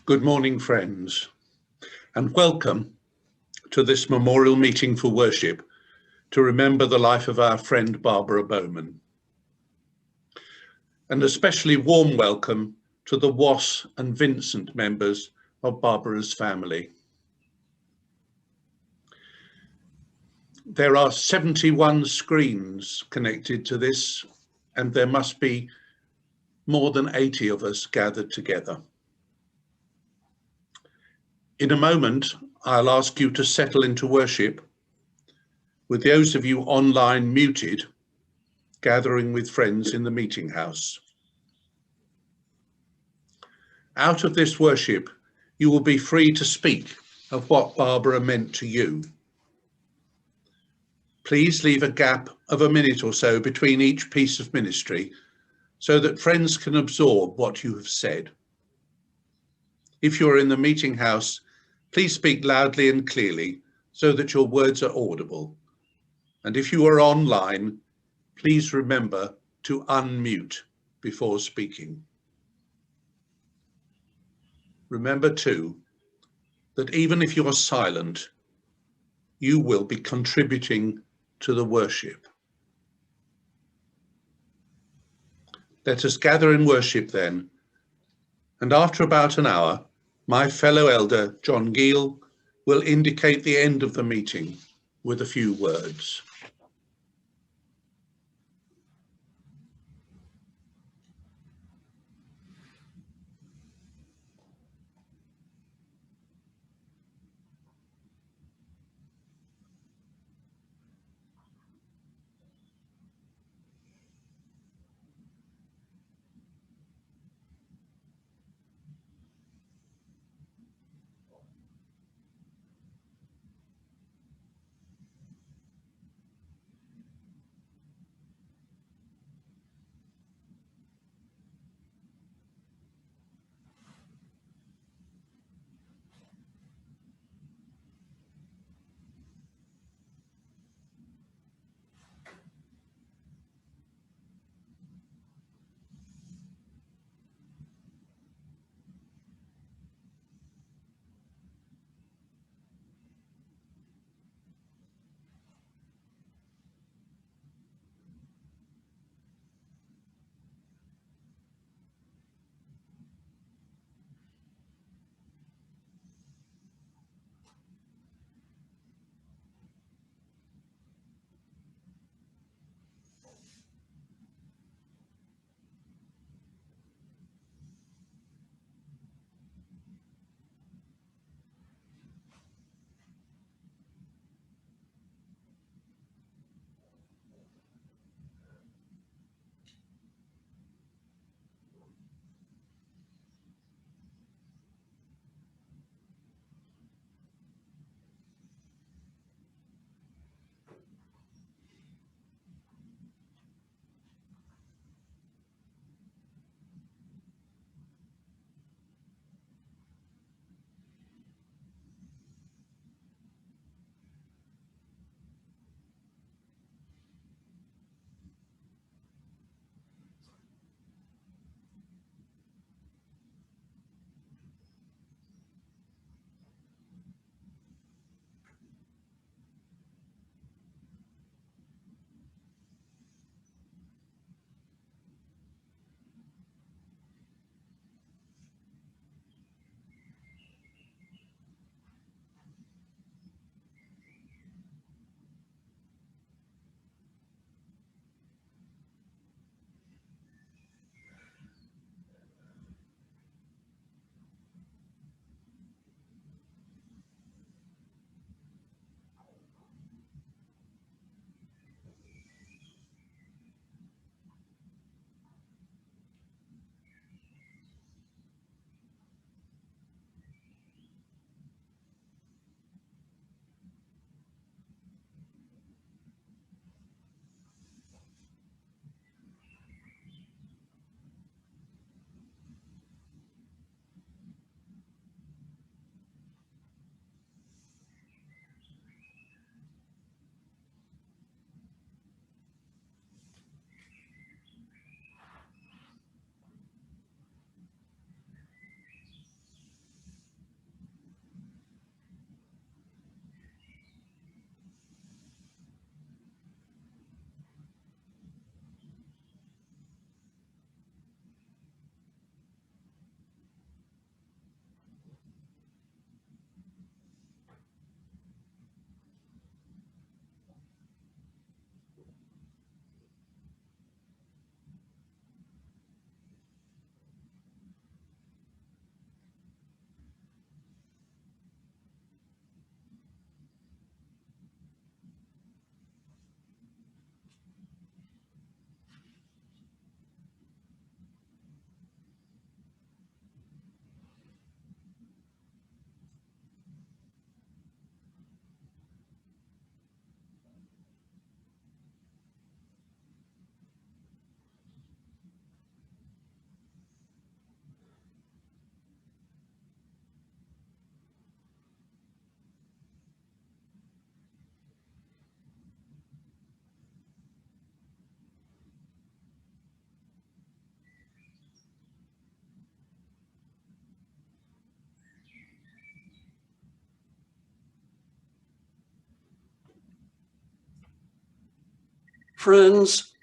Good morning, friends, and welcome to this memorial meeting for worship to remember the life of our friend Barbara Bowman. And especially warm welcome to the Was and Vincent members of Barbara's family. There are 71 screens connected to this, and there must be more than 80 of us gathered together. In a moment, I'll ask you to settle into worship, with those of you online muted, gathering with friends in the meeting house. Out of this worship, you will be free to speak of what Barbara meant to you. Please leave a gap of a minute or so between each piece of ministry so that friends can absorb what you have said. If you're in the meeting house, please speak loudly and clearly so that your words are audible. And if you are online, please remember to unmute before speaking. Remember too, that even if you are silent, you will be contributing to the worship. Let us gather in worship then, and after about an hour, my fellow elder, John Giel, will indicate the end of the meeting with a few words. Friends,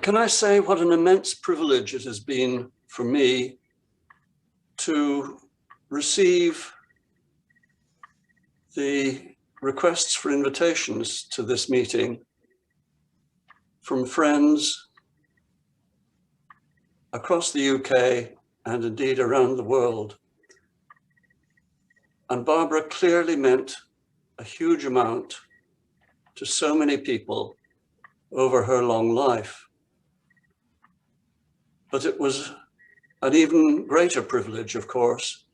can I say what an immense privilege it has been for me to receive the requests for invitations to this meeting from friends across the UK and indeed around the world. And Barbara clearly meant a huge amount to so many people over her long life. But it was an even greater privilege, of course,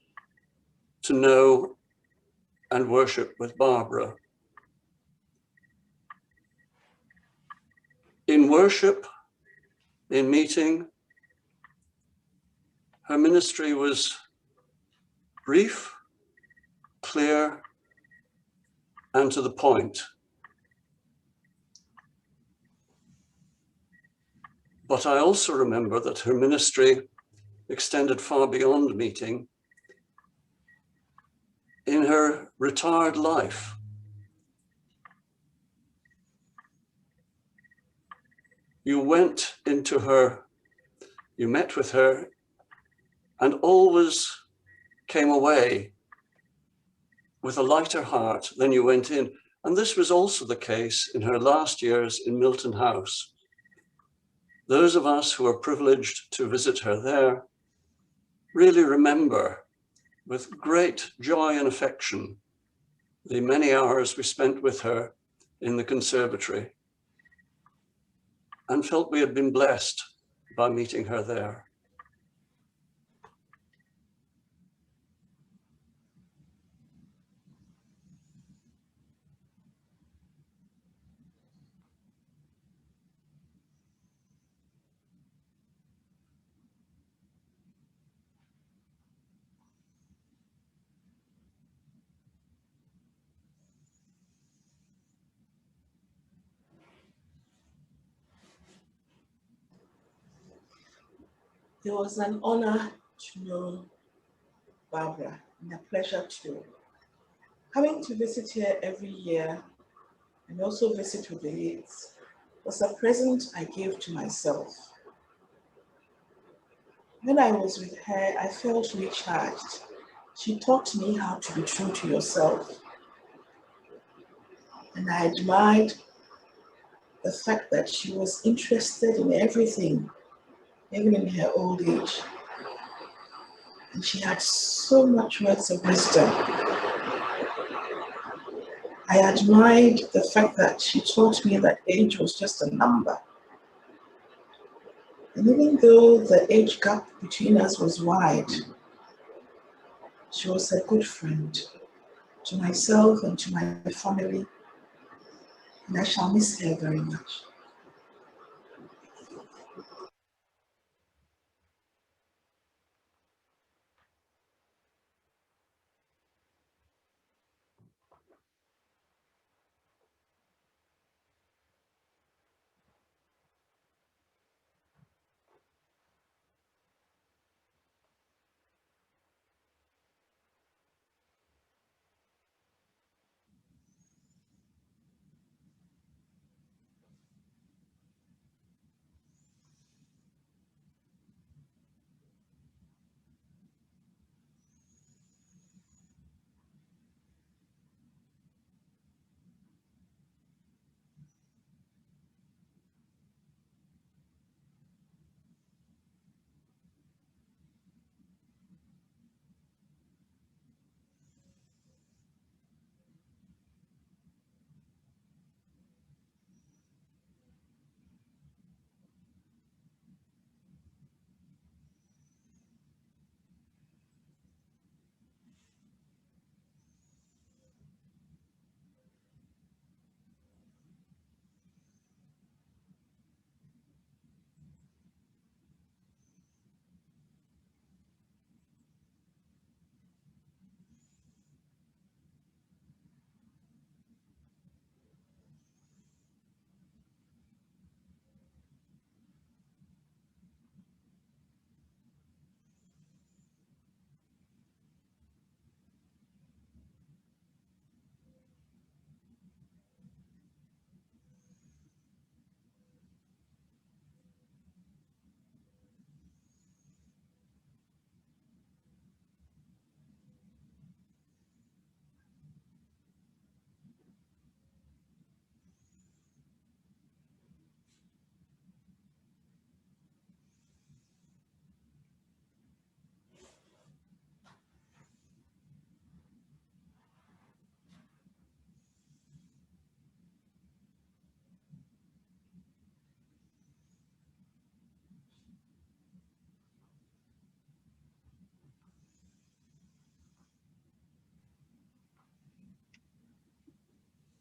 to know and worship with Barbara. In worship, in meeting, her ministry was brief, clear, and to the point. But I also remember that her ministry extended far beyond meeting. In her retired life, you went into her, you met with her, and always came away with a lighter heart than you went in. And this was also the case in her last years in Milton House. Those of us who were privileged to visit her there really remember with great joy and affection the many hours we spent with her in the conservatory, and felt we had been blessed by meeting her there. It was an honor to know Barbara and a pleasure too. Coming to visit here every year and also visit with the Yates was a present I gave to myself. When I was with her, I felt recharged. She taught me how to be true to yourself. And I admired the fact that she was interested in everything, even in her old age. And she had so much words of wisdom. I admired the fact that she taught me that age was just a number. And even though the age gap between us was wide, she was a good friend to myself and to my family, and I shall miss her very much.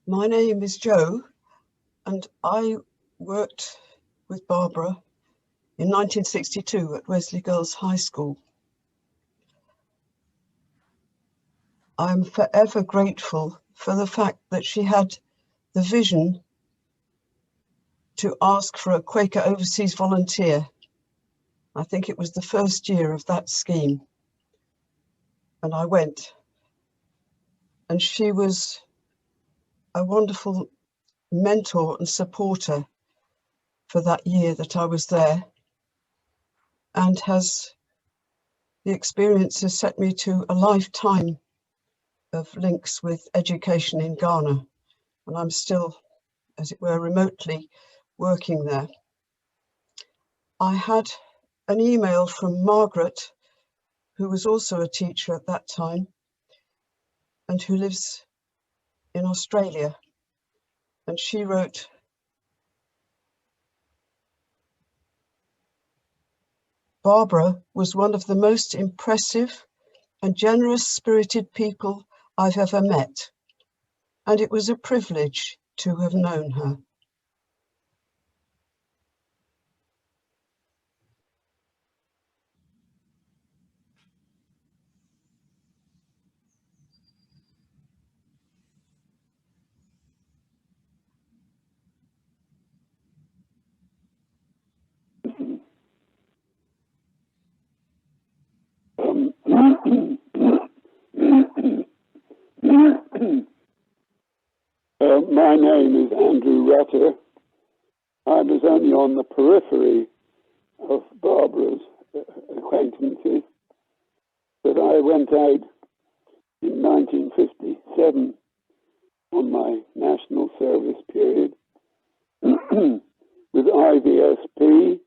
My name is Jo, and I worked with Barbara in 1962 at Wesley Girls High School. I'm forever grateful for the fact that she had the vision to ask for a Quaker overseas volunteer. I think it was the first year of that scheme. And I went. And she was a wonderful mentor and supporter for that year that I was there, and the experience has set me to a lifetime of links with education in Ghana. And I'm still, as it were, remotely working there. I had an email from Margaret, who was also a teacher at that time and who lives in Australia. And she wrote, "Barbara was one of the most impressive and generous spirited people I've ever met, and it was a privilege to have known her." My name is Andrew Rutter. I was only on the periphery of Barbara's acquaintances, but I went out in 1957 on my national service period with IVSP.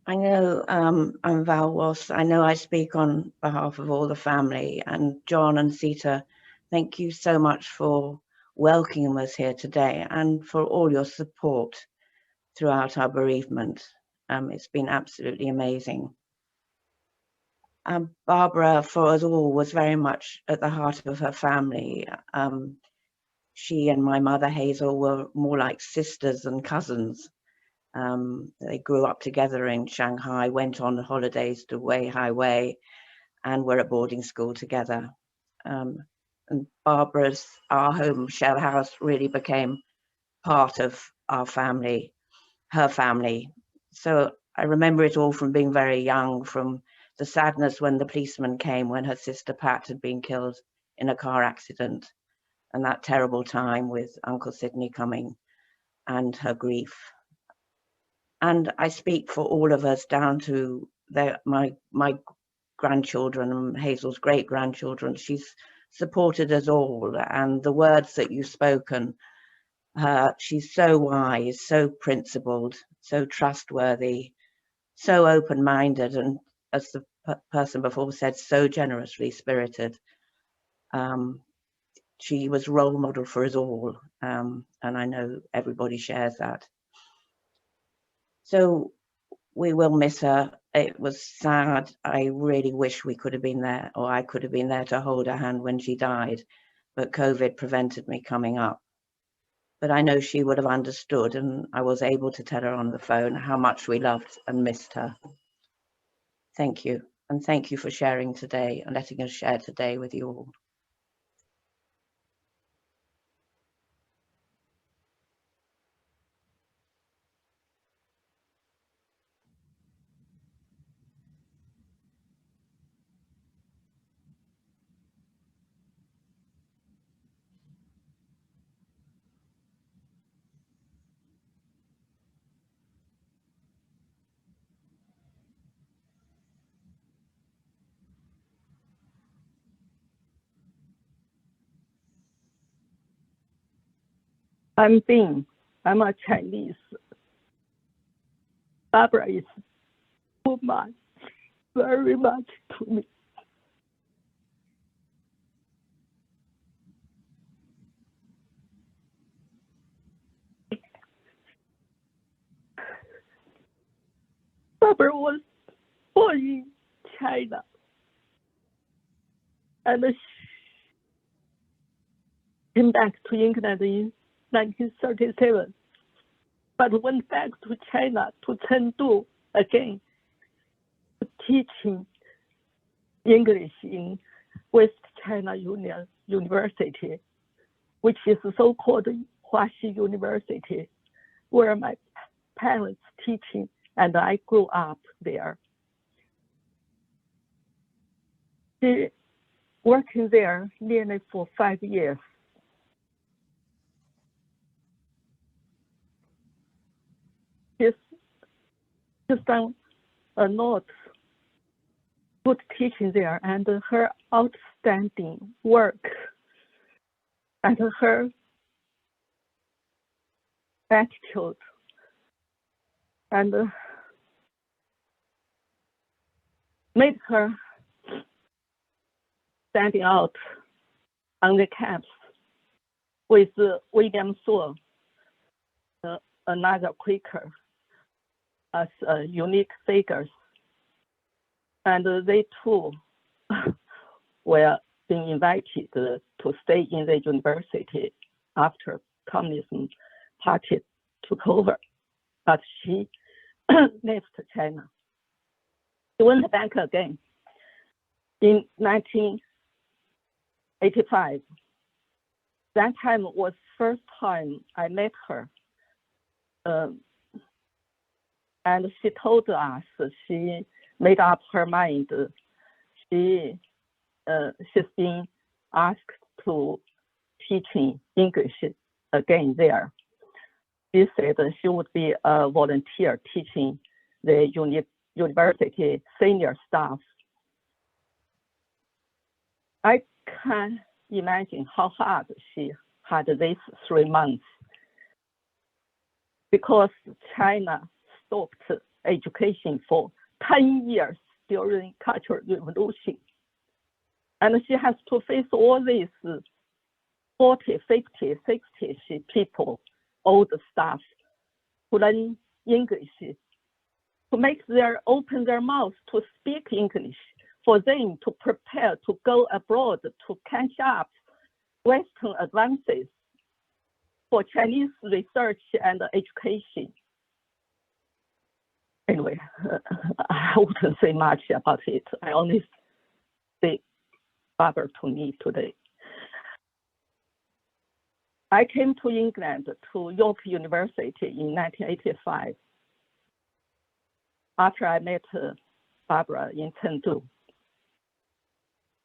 I know I'm Val Ross. I know I speak on behalf of all the family, and John and Sita, thank you so much for welcoming us here today and for all your support throughout our bereavement. It's been absolutely amazing. Barbara, for us all, was very much at the heart of her family. She and my mother Hazel were more like sisters than cousins. They grew up together in Shanghai, went on holidays to Wei, and were at boarding school together. And Barbara's, our home shell house, really became part of our family, her family. So I remember it all from being very young, from the sadness when the policeman came when her sister Pat had been killed in a car accident, and that terrible time with Uncle Sidney coming and her grief. And I speak for all of us down to my grandchildren and Hazel's great-grandchildren. She's supported us all, and the words that you've spoken, she's so wise, so principled, so trustworthy, so open-minded, and as the person before said, so generously spirited. She was a role model for us all, and I know everybody shares that. So we will miss her. It was sad. I really wish we could have been there, or I could have been there to hold her hand when she died, but COVID prevented me coming up. But I know she would have understood, and I was able to tell her on the phone how much we loved and missed her. Thank you, and thank you for sharing today and letting us share today with you all. I'm Bing. I'm a Chinese. Barbara is too much, very much to me. Barbara was born in China, and she came back to England in 1937, but went back to China, to Chengdu again, teaching English in West China Union University, which is so-called Huaxi University, where my parents teaching, and I grew up there. She working there nearly for 5 years. She's done a lot good teaching there, and her outstanding work and her attitude and made her standing out on the camps with William Saul, another Quaker, as unique figures. And they too were being invited to stay in the university after Communism Party took over. But she left China. She went back again in 1985. That time was first time I met her. And she told us she made up her mind. She's been asked to teaching English again there. She said she would be a volunteer teaching the university senior staff. I can imagine how hard she had these 3 months, because China stopped education for 10 years during Cultural Revolution. And she has to face all these 40, 50, 60 people, old staff, to learn English, to make open their mouths to speak English, for them to prepare to go abroad to catch up Western advances for Chinese research and education. Anyway, I wouldn't say much about it. I only say Barbara to me today. I came to England, to York University in 1985, after I met Barbara in Chengdu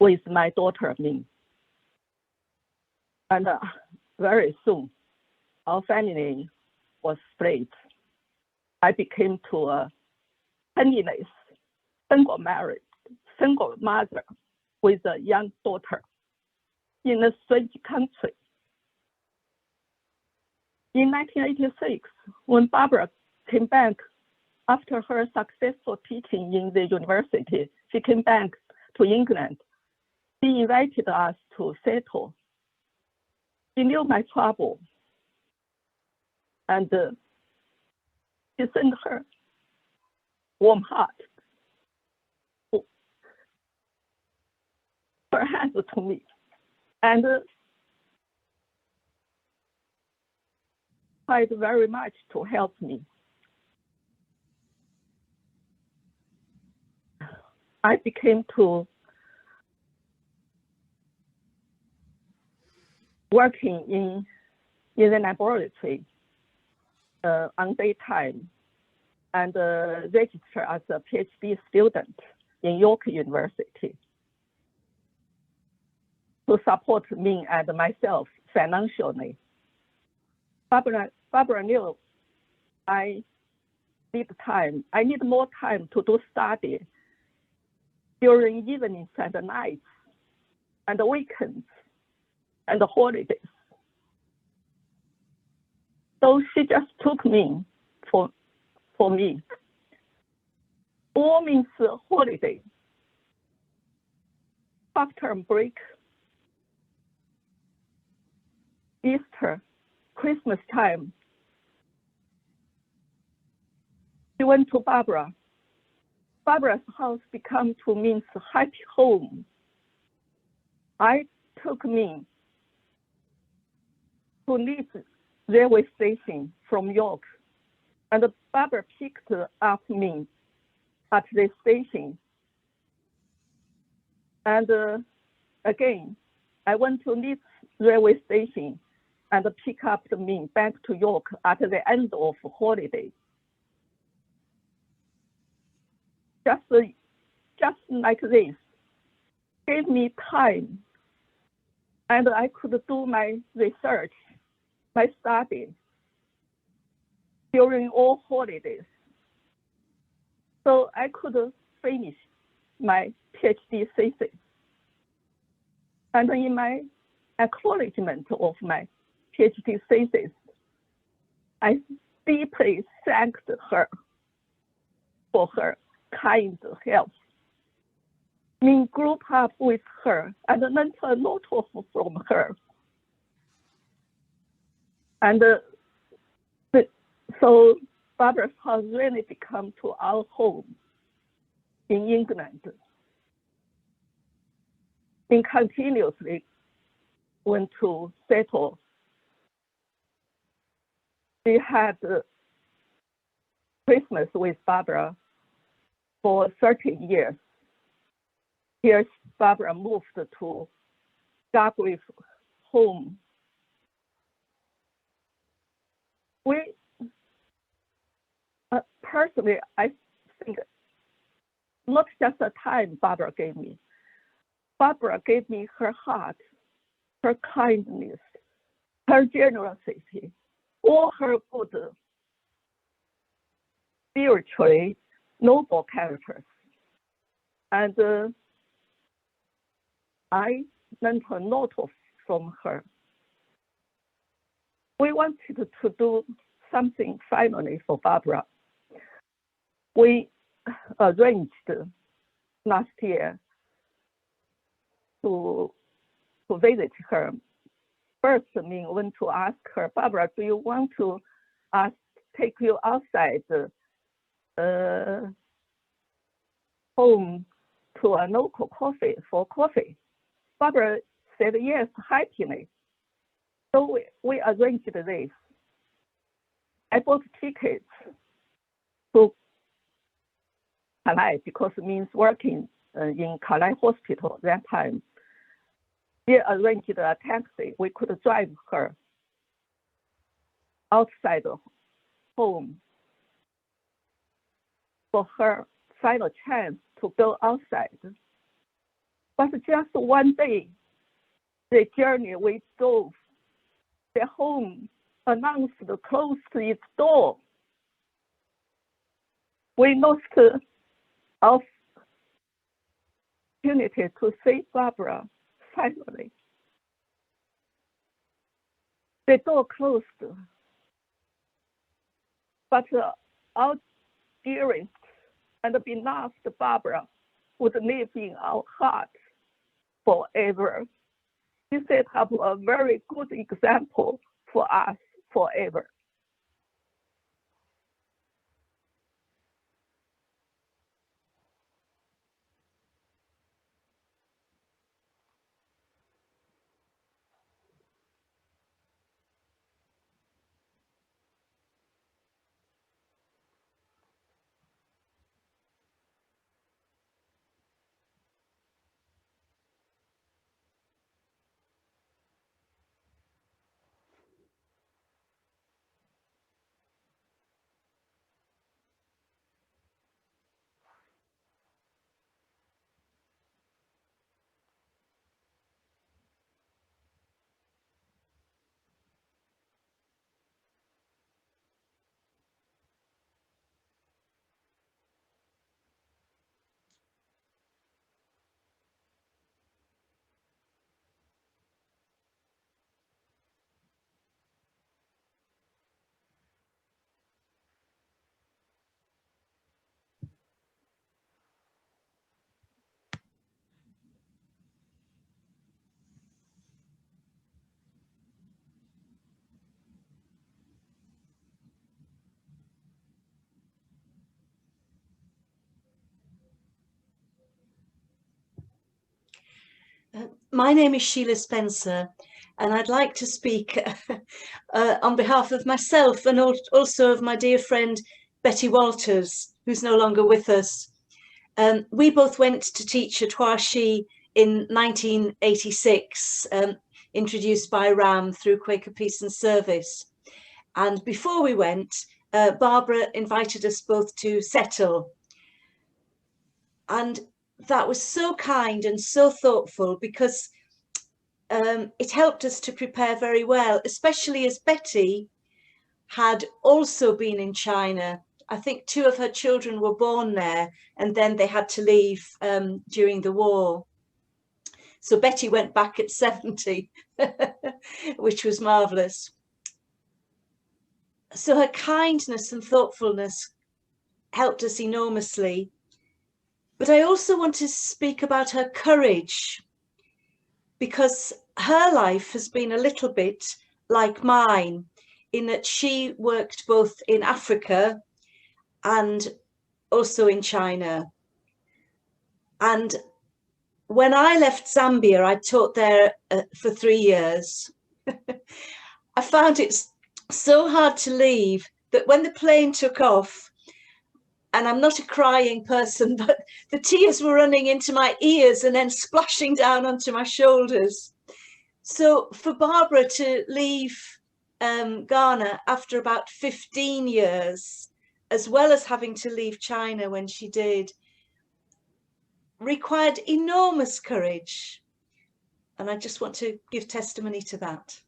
with my daughter Ming. And very soon, our family was split. I became to a penniless, single mother with a young daughter in a strange country. In 1986, when Barbara came back after her successful teaching in the university, she came back to England. She invited us to settle. She knew my trouble, and she sent her warm heart, her hands to me, and tried very much to help me. I became to working in the laboratory on daytime and register as a PhD student in York University to support me and myself financially. Barbara knew I need time. I need more time to do study during evenings and nights and weekends and holidays. So she just took me for me. All means holiday, half-term break, Easter, Christmas time. She went to Barbara. Barbara's house became to mean happy home. I took me to Leeds railway station from York, and Barbara picked up me at the station. And again, I went to Leeds railway station and pick up me back to York at the end of holiday. Just like this, gave me time, and I could do my research, my study during all holidays. So I could finish my PhD thesis. And in my acknowledgement of my PhD thesis, I deeply thanked her for her kind help. I grew up with her and learned a lot from her. And so Barbara's house really became to our home in England. We continuously went to settle. We had Christmas with Barbara for 13 years. Here, Barbara moved to Gargrave home. Personally, I think not just the time Barbara gave me. Barbara gave me her heart, her kindness, her generosity, all her good, spiritually noble characters. And I learned a lot from her. We wanted to do something finally for Barbara. we arranged last year to visit her. First, Ming went to ask her, Barbara, do you want to take you outside home to a local coffee for coffee? Barbara said yes, happily. So we arranged this. I bought tickets to Kalai because it means working in Kalai Hospital at that time. They arranged a taxi. We could drive her outside home for her final chance to go outside. But just one day, the journey we drove, the home announced closed its door. We lost our opportunity to see Barbara finally. The door closed, but our dearest and beloved Barbara would live in our hearts forever. She set up a very good example for us forever. My name is Sheila Spencer, and I'd like to speak on behalf of myself and also of my dear friend Betty Walters, who's no longer with us. We both went to teach at Huaxi in 1986, introduced by Ram through Quaker Peace and Service. And before we went, Barbara invited us both to settle. And that was so kind and so thoughtful, because it helped us to prepare very well, especially as Betty had also been in China. I think 2 of her children were born there, and then they had to leave during the war. So Betty went back at 70, which was marvelous. So her kindness and thoughtfulness helped us enormously. But I also want to speak about her courage, because her life has been a little bit like mine, in that she worked both in Africa and also in China. And when I left Zambia, I taught there for 3 years. I found it so hard to leave that when the plane took off, and I'm not a crying person, but the tears were running into my ears and then splashing down onto my shoulders. So for Barbara to leave Ghana after about 15 years, as well as having to leave China when she did, required enormous courage. And I just want to give testimony to that.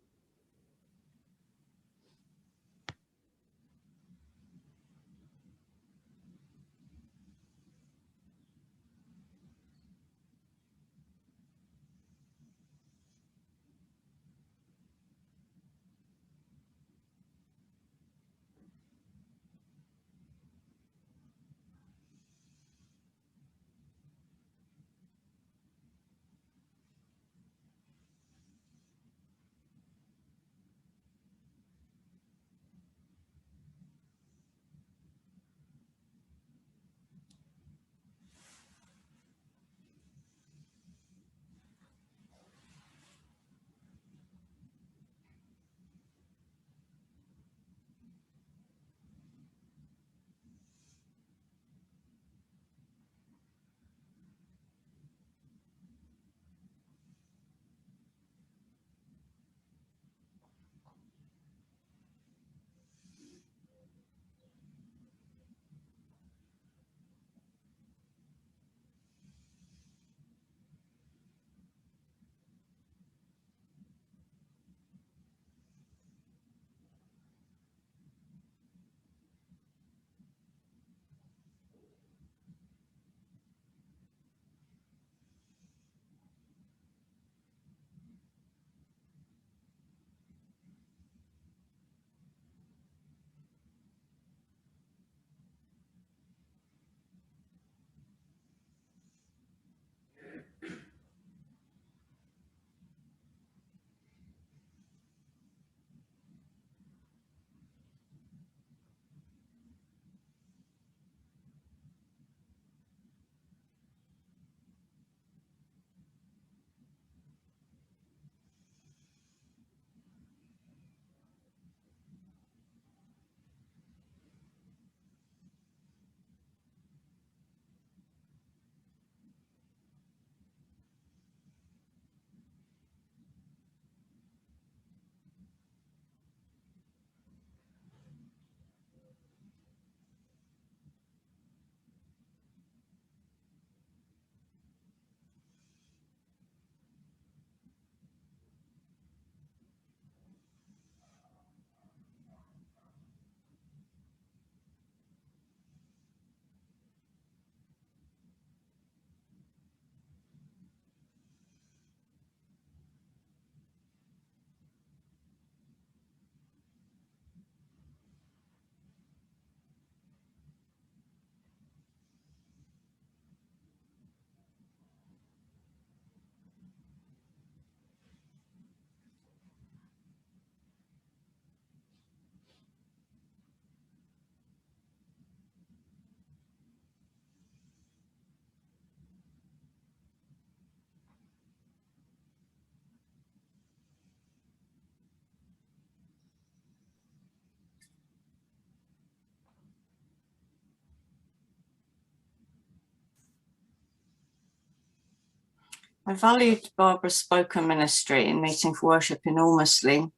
I valued Barbara's spoken ministry in Meeting for Worship enormously.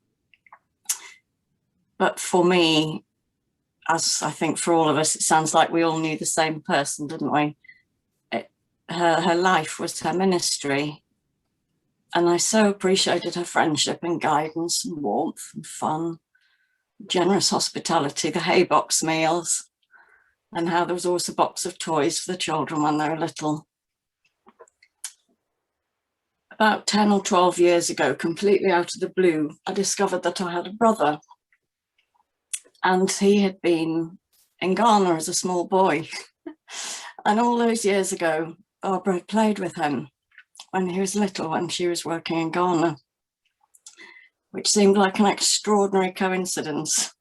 But for me, as I think for all of us, it sounds like we all knew the same person, didn't we? Her life was her ministry. And I so appreciated her friendship and guidance and warmth and fun, generous hospitality, the hay box meals, and how there was always a box of toys for the children when they were little. About 10 or 12 years ago, completely out of the blue, I discovered that I had a brother. And he had been in Ghana as a small boy. And all those years ago, Barbara had played with him when he was little, when she was working in Ghana, which seemed like an extraordinary coincidence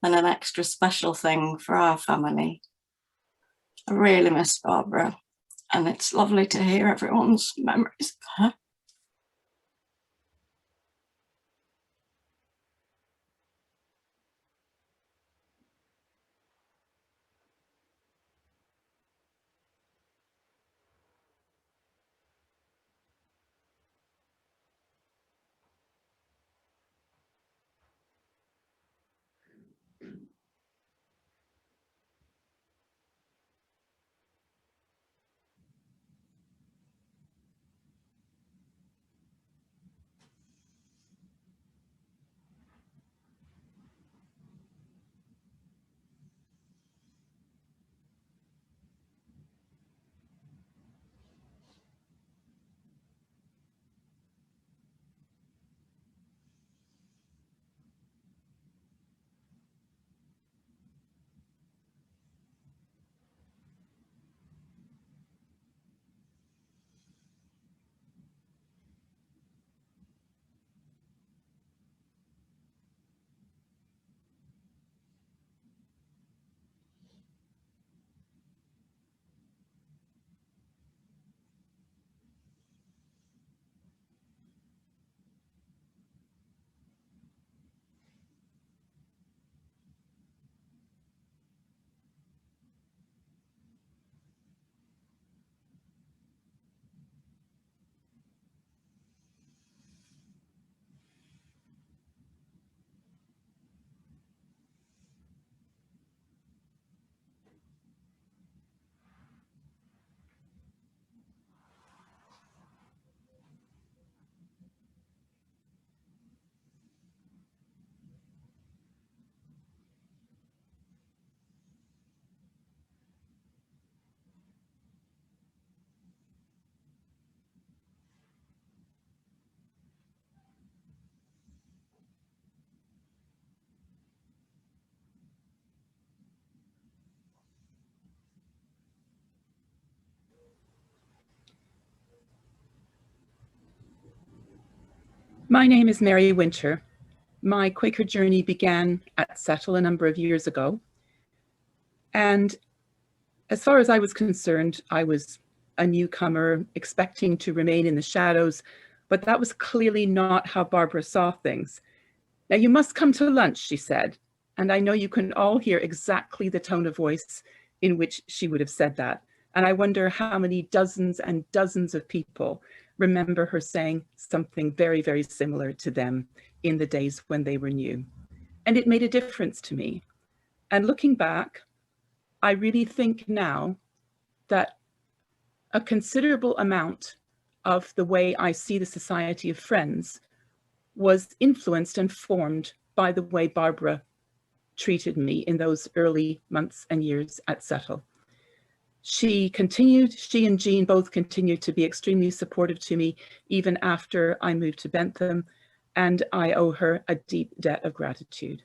and an extra special thing for our family. I really miss Barbara, and it's lovely to hear everyone's memories of her. My name is Mary Winter. My Quaker journey began at Settle a number of years ago. And as far as I was concerned, I was a newcomer expecting to remain in the shadows, but that was clearly not how Barbara saw things. Now, you must come to lunch, she said. And I know you can all hear exactly the tone of voice in which she would have said that. And I wonder how many dozens and dozens of people remember her saying something very, very similar to them in the days when they were new. And it made a difference to me. And looking back, I really think now that a considerable amount of the way I see the Society of Friends was influenced and formed by the way Barbara treated me in those early months and years at Settle. She and Jean both continued to be extremely supportive to me even after I moved to Bentham, and I owe her a deep debt of gratitude.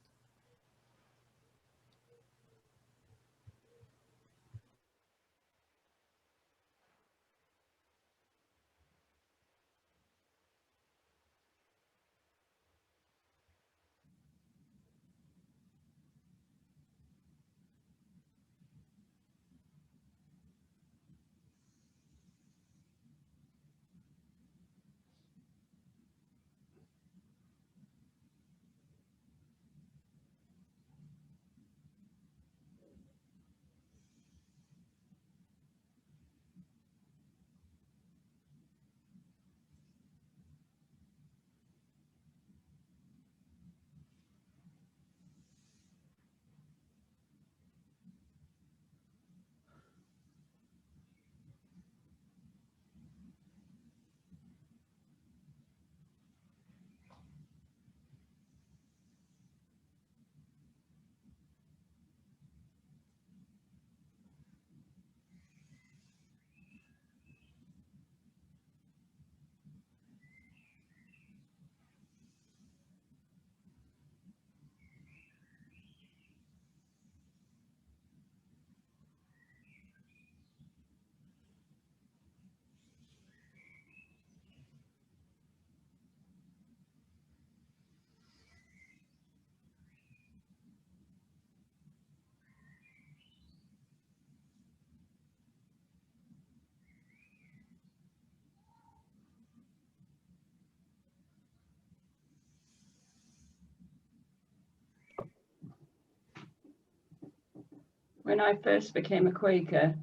when I first became a Quaker,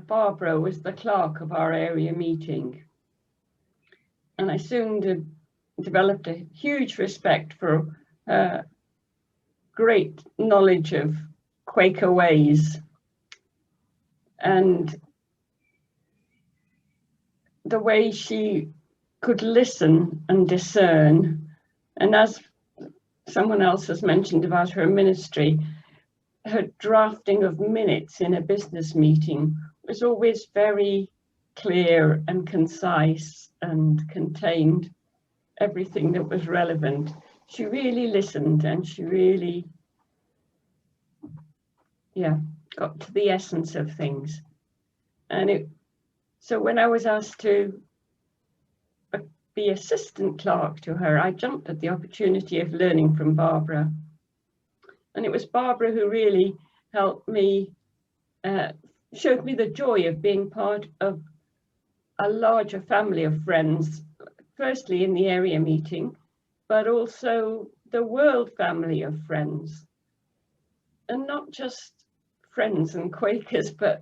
Barbara was the clerk of our area meeting. And I soon developed a huge respect for her great knowledge of Quaker ways and the way she could listen and discern. And as someone else has mentioned about her ministry, her drafting of minutes in a business meeting was always very clear and concise and contained everything that was relevant. She really listened and she really, got to the essence of things. And so when I was asked to be assistant clerk to her, I jumped at the opportunity of learning from Barbara. And it was Barbara who really helped me, showed me the joy of being part of a larger family of friends, firstly in the area meeting, but also the world family of friends. And not just friends and Quakers, but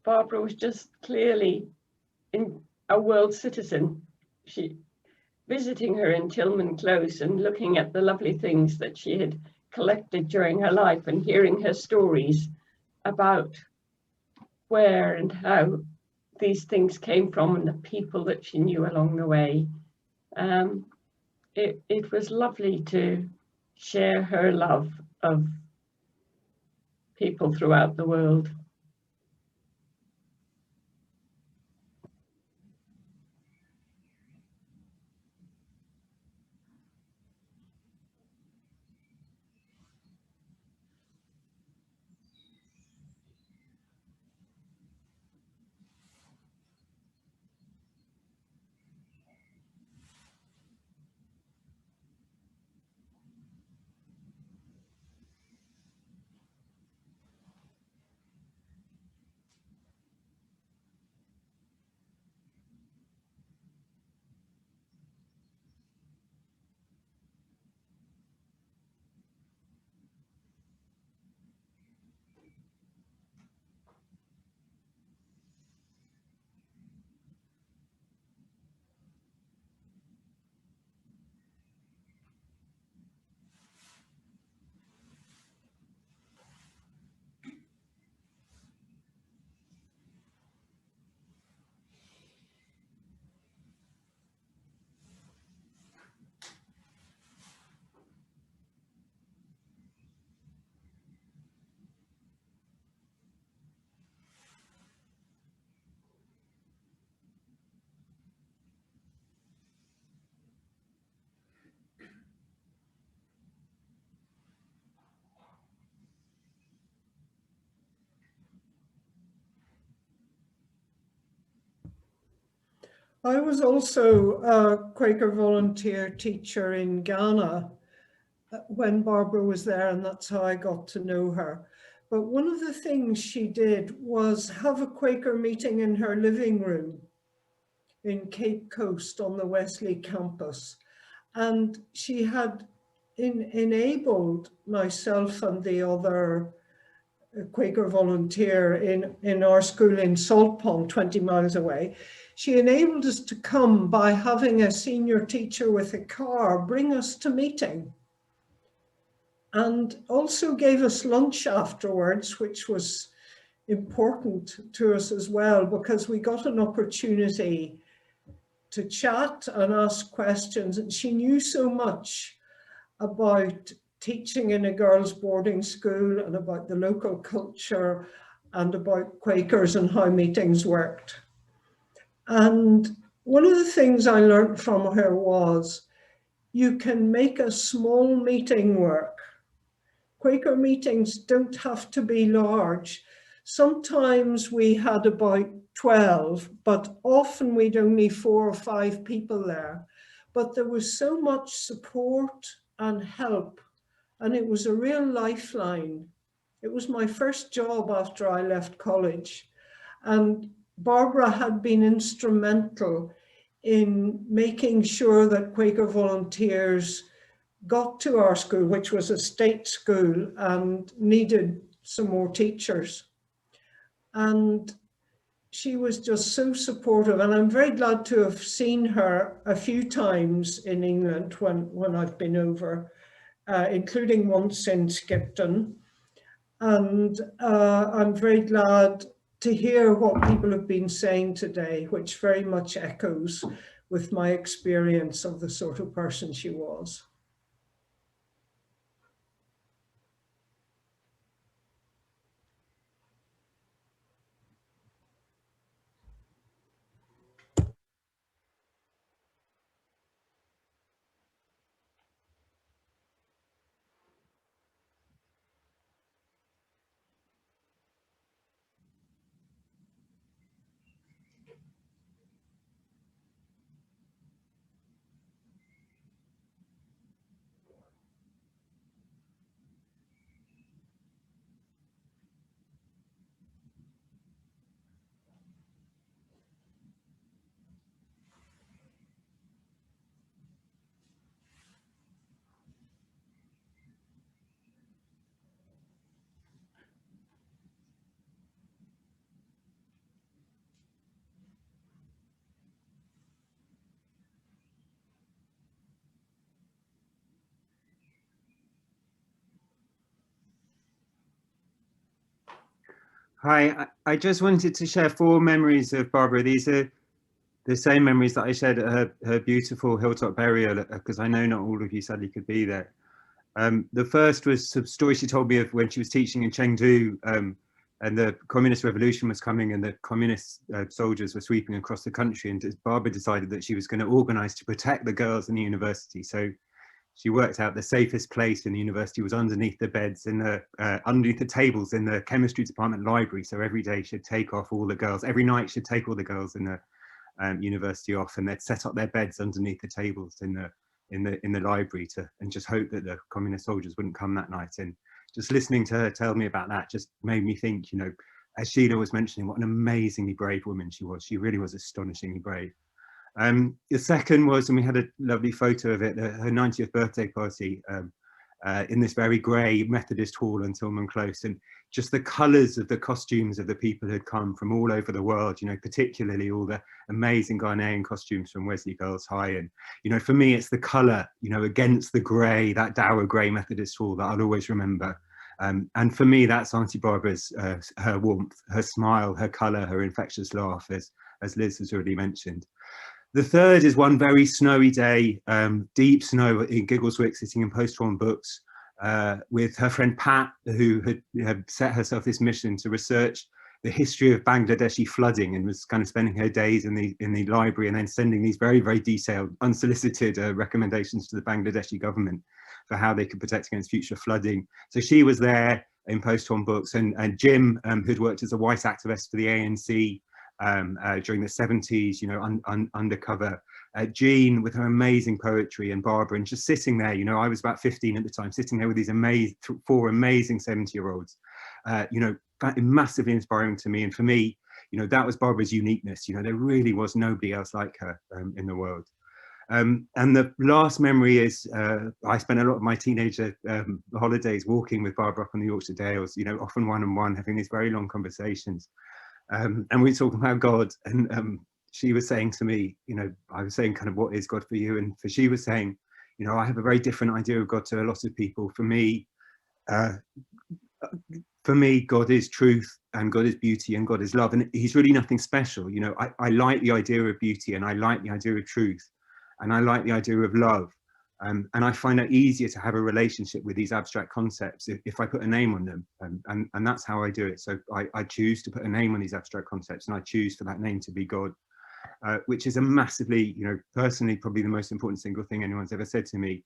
Barbara was just clearly a world citizen. Visiting her in Tillman Close and looking at the lovely things that she had collected during her life and hearing her stories about where and how these things came from and the people that she knew along the way. It was lovely to share her love of people throughout the world. I was also a Quaker volunteer teacher in Ghana when Barbara was there, and that's how I got to know her. But one of the things she did was have a Quaker meeting in her living room in Cape Coast on the Wesley campus. And she had enabled myself and the other Quaker volunteer in our school in Salt Pond, 20 miles away. She enabled us to come by having a senior teacher with a car bring us to meeting, and also gave us lunch afterwards, which was important to us as well, because we got an opportunity to chat and ask questions. And she knew so much about teaching in a girls' boarding school and about the local culture and about Quakers and how meetings worked. And one of the things I learned from her was you can make a small meeting work. Quaker meetings don't have to be large. Sometimes we had about 12, but often we'd only 4 or 5 people there. But there was so much support and help, and it was a real lifeline. It was my first job after I left college, and Barbara had been instrumental in making sure that Quaker volunteers got to our school, which was a state school and needed some more teachers. And she was just so supportive, and I'm very glad to have seen her a few times in England when I've been over, including once in Skipton. And I'm very glad to hear what people have been saying today, which very much echoes with my experience of the sort of person she was. Hi, I just wanted to share 4 memories of Barbara. These are the same memories that I shared at her beautiful hilltop burial, because I know not all of you sadly could be there. The first was a story she told me of when she was teaching in Chengdu, and the communist revolution was coming, and the communist soldiers were sweeping across the country, and Barbara decided that she was going to organize to protect the girls in the university. So she worked out the safest place in the university was underneath the beds in the underneath the tables in the chemistry department library. So every day she'd take off all the girls, every night she'd take all the girls in the university off, and they'd set up their beds underneath the tables in the library and just hope that the communist soldiers wouldn't come that night. And just listening to her tell me about that just made me think, you know, as Sheila was mentioning, what an amazingly brave woman she was. She really was astonishingly brave. The second was, and we had a lovely photo of it, her 90th birthday party in this very grey Methodist hall in Tilman Close, and just the colours of the costumes of the people who had come from all over the world, you know, particularly all the amazing Ghanaian costumes from Wesley Girls High. And, you know, for me, it's the colour, you know, against the grey, that dour grey Methodist hall that I'll always remember. And for me, that's Auntie Barbara's, her warmth, her smile, her colour, her infectious laugh, as Liz has already mentioned. The third is one very snowy day, deep snow in Giggleswick, sitting in post-war books with her friend Pat, who had set herself this mission to research the history of Bangladeshi flooding, and was kind of spending her days in the library and then sending these very, very detailed, unsolicited recommendations to the Bangladeshi government for how they could protect against future flooding. So she was there in post-war books, and Jim, who'd worked as a white activist for the ANC, during the 70s, you know, undercover. Jean with her amazing poetry, and Barbara, and just sitting there, you know, I was about 15 at the time, sitting there with these 4 amazing 70-year-olds, you know, massively inspiring to me. And for me, you know, that was Barbara's uniqueness. You know, there really was nobody else like her in the world. And the last memory is I spent a lot of my teenager holidays walking with Barbara up on the Yorkshire Dales, you know, often one-on-one, having these very long conversations. And we were talking about God, and she was saying to me, you know, I was saying kind of, what is God for you? And she was saying, you know, I have a very different idea of God to a lot of people. For me, God is truth, and God is beauty, and God is love. And he's really nothing special. You know, I like the idea of beauty, and I like the idea of truth, and I like the idea of love. And I find it easier to have a relationship with these abstract concepts if I put a name on them, and that's how I do it. So I choose to put a name on these abstract concepts, and I choose for that name to be God, which is a massively, you know, personally probably the most important single thing anyone's ever said to me.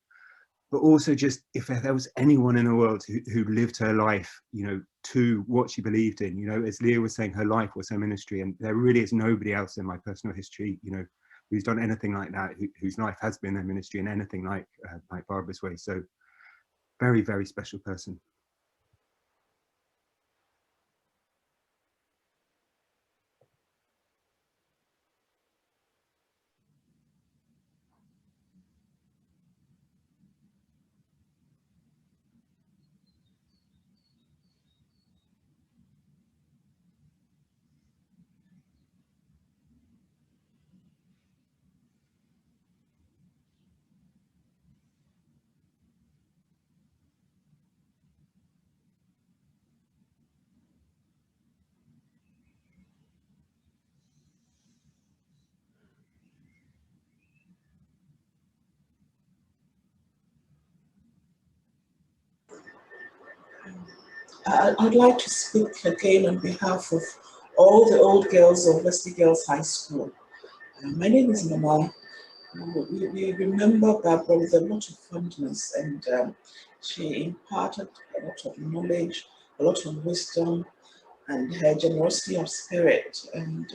But also, just if there was anyone in the world who lived her life, you know, to what she believed in, you know, as Leah was saying, her life was her ministry, and there really is nobody else in my personal history, you know, who's done anything like that, whose life has been their ministry, and anything like Barbara's way. So very, very special person. I'd like to speak again on behalf of all the old girls of Wesley Girls High School. My name is Mama. We remember Barbara with a lot of fondness, and she imparted a lot of knowledge, a lot of wisdom, and her generosity of spirit. And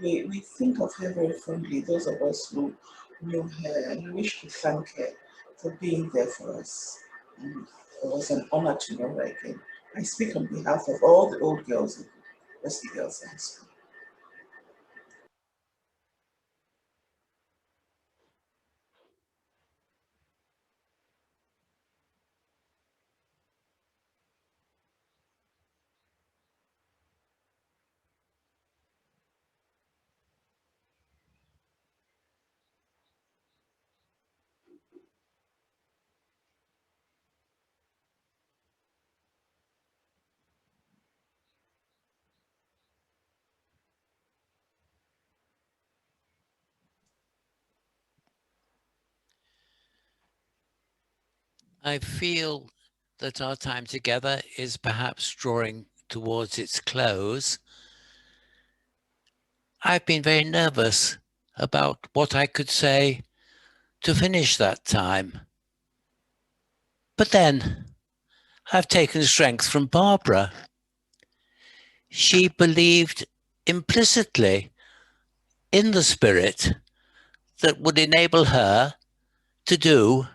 we think of her very fondly, those of us who knew her, and we wish to thank her for being there for us. And it was an honor to know her again. I speak on behalf of all the old girls of Wesley Girls High School. I feel that our time together is perhaps drawing towards its close. I've been very nervous about what I could say to finish that time. But then I've taken strength from Barbara. She believed implicitly in the spirit that would enable her to do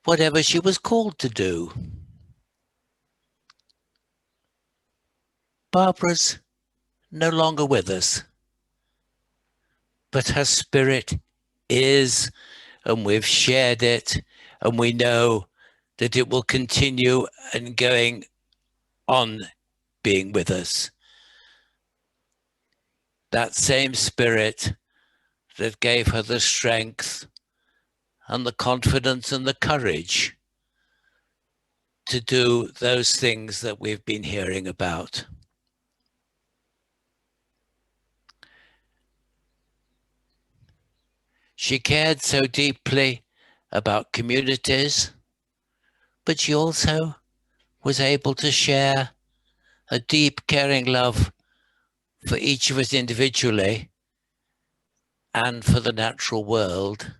whatever she was called to do. Barbara's no longer with us, but her spirit is, and we've shared it, and we know that it will continue and going on being with us. That same spirit that gave her the strength and the confidence and the courage to do those things that we've been hearing about. She cared so deeply about communities, but she also was able to share a deep, caring love for each of us individually and for the natural world.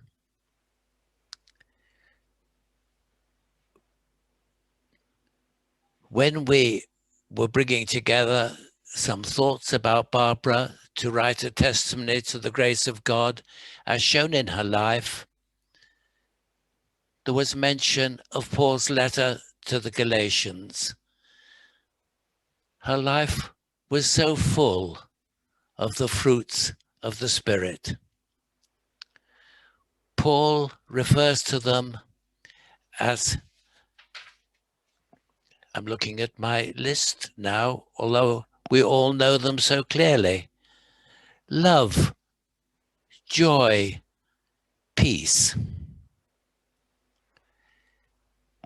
When we were bringing together some thoughts about Barbara to write a testimony to the grace of God as shown in her life, there was mention of Paul's letter to the Galatians. Her life was so full of the fruits of the Spirit. Paul refers to them as, I'm looking at my list now, although we all know them so clearly: love, joy, peace,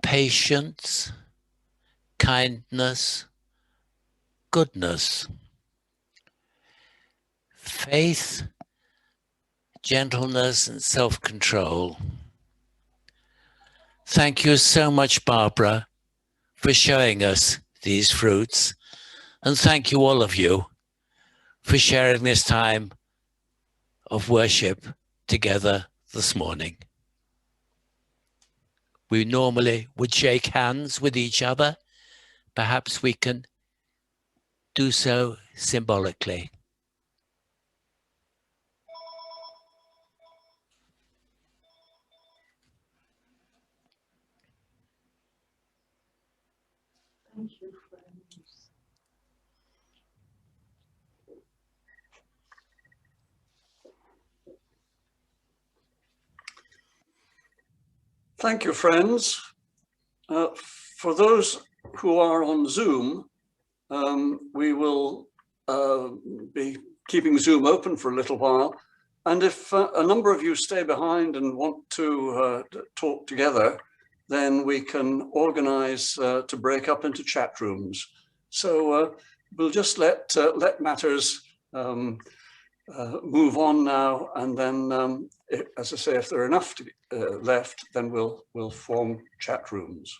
patience, kindness, goodness, faith, gentleness, and self-control. Thank you so much, Barbara, for showing us these fruits. And thank you, all of you, for sharing this time of worship together this morning. We normally would shake hands with each other. Perhaps we can do so symbolically. Thank you, friends. Thank you, friends. For those who are on Zoom, we will be keeping Zoom open for a little while. And if a number of you stay behind and want to talk together, then we can organize to break up into chat rooms. So we'll just let matters move on now, and then, as I say, if there are enough to, left, then we'll form chat rooms.